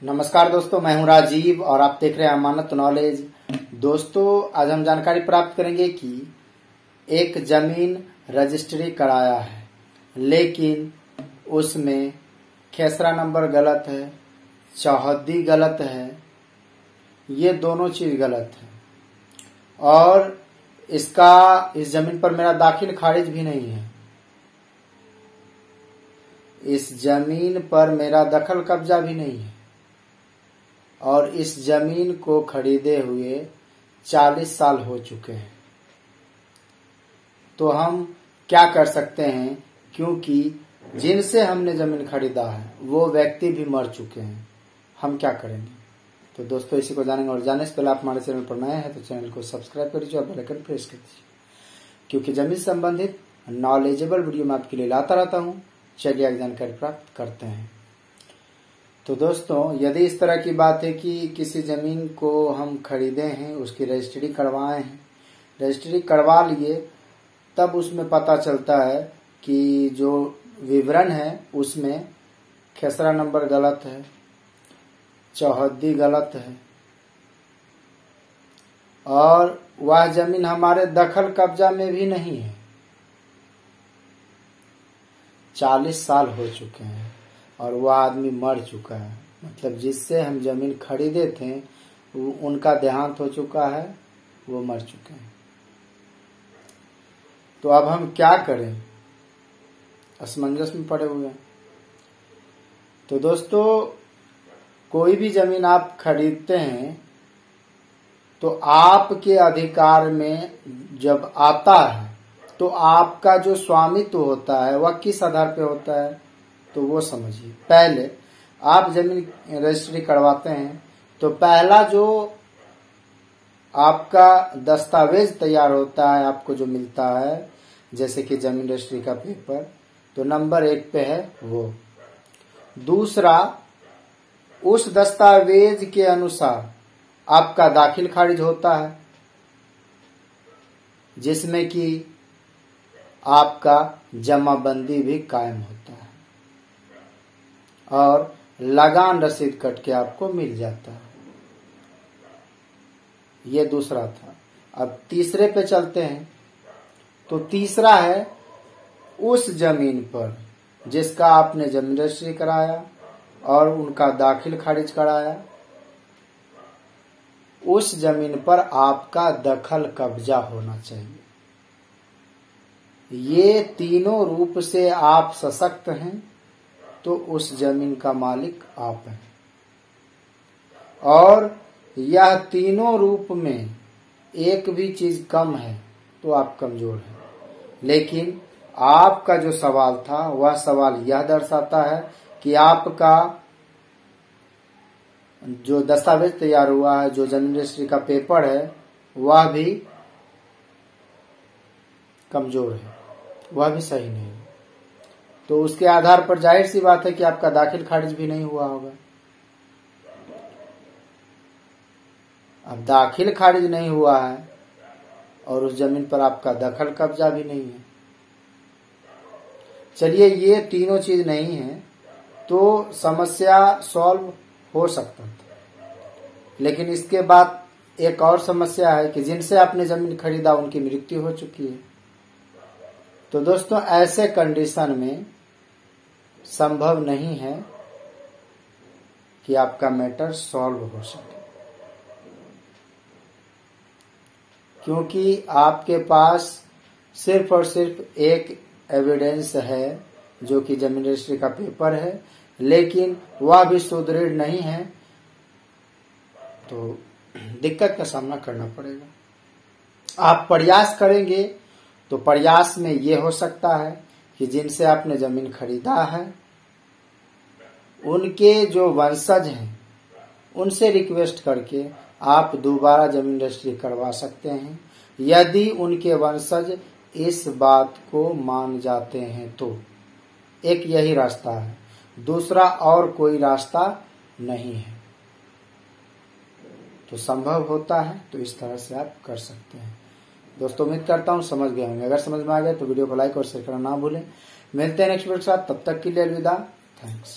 नमस्कार दोस्तों, मैं हूं राजीव और आप देख रहे हैं अमानत नॉलेज। दोस्तों, आज हम जानकारी प्राप्त करेंगे कि एक जमीन रजिस्ट्री कराया है, लेकिन उसमें खेसरा नंबर गलत है, चौहद्दी गलत है, ये दोनों चीज गलत है। और इस जमीन पर मेरा दाखिल खारिज भी नहीं है। इस जमीन पर मेरा दखल कब्जा भी नहीं है और इस जमीन को खरीदे हुए 40 साल हो चुके हैं। तो हम क्या कर सकते हैं, क्योंकि जिनसे हमने जमीन खरीदा है वो व्यक्ति भी मर चुके हैं। हम क्या करेंगे? तो दोस्तों, इसी को जानेंगे। और जाने से पहले आप हमारे चैनल पर नए हैं तो चैनल को सब्सक्राइब कर दीजिए और बेल आइकन प्रेस कर दीजिए, क्योंकि जमीन से संबंधित नॉलेजेबल वीडियो मैं आपके लिए लाता रहता हूँ। चलिए आगे जानकारी प्राप्त करते हैं। तो दोस्तों, यदि इस तरह की बात है कि किसी जमीन को हम खरीदे हैं, उसकी रजिस्ट्री करवाए हैं, रजिस्ट्री करवा लिए, तब उसमें पता चलता है कि जो विवरण है उसमें खेसरा नंबर गलत है, चौहद्दी गलत है और वह जमीन हमारे दखल कब्जा में भी नहीं है। 40 साल हो चुके हैं और वह आदमी मर चुका है। मतलब जिससे हम जमीन खरीदे थे उनका देहांत हो चुका है, वो मर चुके हैं। तो अब हम क्या करें? असमंजस में पड़े हुए हैं। तो दोस्तों, कोई भी जमीन आप खरीदते हैं तो आपके अधिकार में जब आता है तो आपका जो स्वामित्व होता है वह किस आधार पे होता है, तो वो समझिए। पहले आप जमीन रजिस्ट्री करवाते हैं तो पहला जो आपका दस्तावेज तैयार होता है, आपको जो मिलता है, जैसे कि जमीन रजिस्ट्री का पेपर, तो नंबर 1 पे है वो। दूसरा, उस दस्तावेज के अनुसार आपका दाखिल खारिज होता है, जिसमें कि आपका जमाबंदी भी कायम होता है और लगान रसीद कट के आपको मिल जाता है। ये दूसरा था। अब तीसरे पे चलते हैं। तो तीसरा है, उस जमीन पर जिसका आपने जमीन रजिस्ट्री कराया और उनका दाखिल खारिज कराया, उस जमीन पर आपका दखल कब्जा होना चाहिए। ये तीनों रूप से आप सशक्त हैं तो उस जमीन का मालिक आप हैं। और यह तीनों रूप में एक भी चीज कम है तो आप कमजोर हैं। लेकिन आपका जो सवाल था वह सवाल यह दर्शाता है कि आपका जो दस्तावेज तैयार हुआ है, जो जमीन रजिस्ट्री का पेपर है, वह भी कमजोर है, वह भी सही नहीं है। तो उसके आधार पर जाहिर सी बात है कि आपका दाखिल खारिज भी नहीं हुआ होगा। अब दाखिल खारिज नहीं हुआ है और उस जमीन पर आपका दखल कब्जा भी नहीं है। चलिए, ये तीनों चीज नहीं है तो समस्या सॉल्व हो सकता था। लेकिन इसके बाद एक और समस्या है कि जिनसे आपने जमीन खरीदा उनकी मृत्यु हो चुकी है। तो दोस्तों, ऐसे कंडीशन में संभव नहीं है कि आपका मैटर सॉल्व हो सके, क्योंकि आपके पास सिर्फ और सिर्फ एक एविडेंस है जो कि जमीन रजिस्ट्री का पेपर है, लेकिन वह भी सुदृढ़ नहीं है। तो दिक्कत का सामना करना पड़ेगा। आप प्रयास करेंगे तो प्रयास में ये हो सकता है कि जिनसे आपने जमीन खरीदा है उनके जो वंशज हैं उनसे रिक्वेस्ट करके आप दोबारा जमीन रजिस्ट्री करवा सकते हैं, यदि उनके वंशज इस बात को मान जाते हैं तो। एक यही रास्ता है, दूसरा और कोई रास्ता नहीं है। तो संभव होता है तो इस तरह से आप कर सकते हैं। दोस्तों, उम्मीद करता हूँ समझ गए होंगे। अगर समझ में आ गया तो वीडियो को लाइक और शेयर करना ना भूलें। मिलते हैं नेक्स्ट वीडियो के साथ, तब तक के लिए अलविदा। थैंक्स।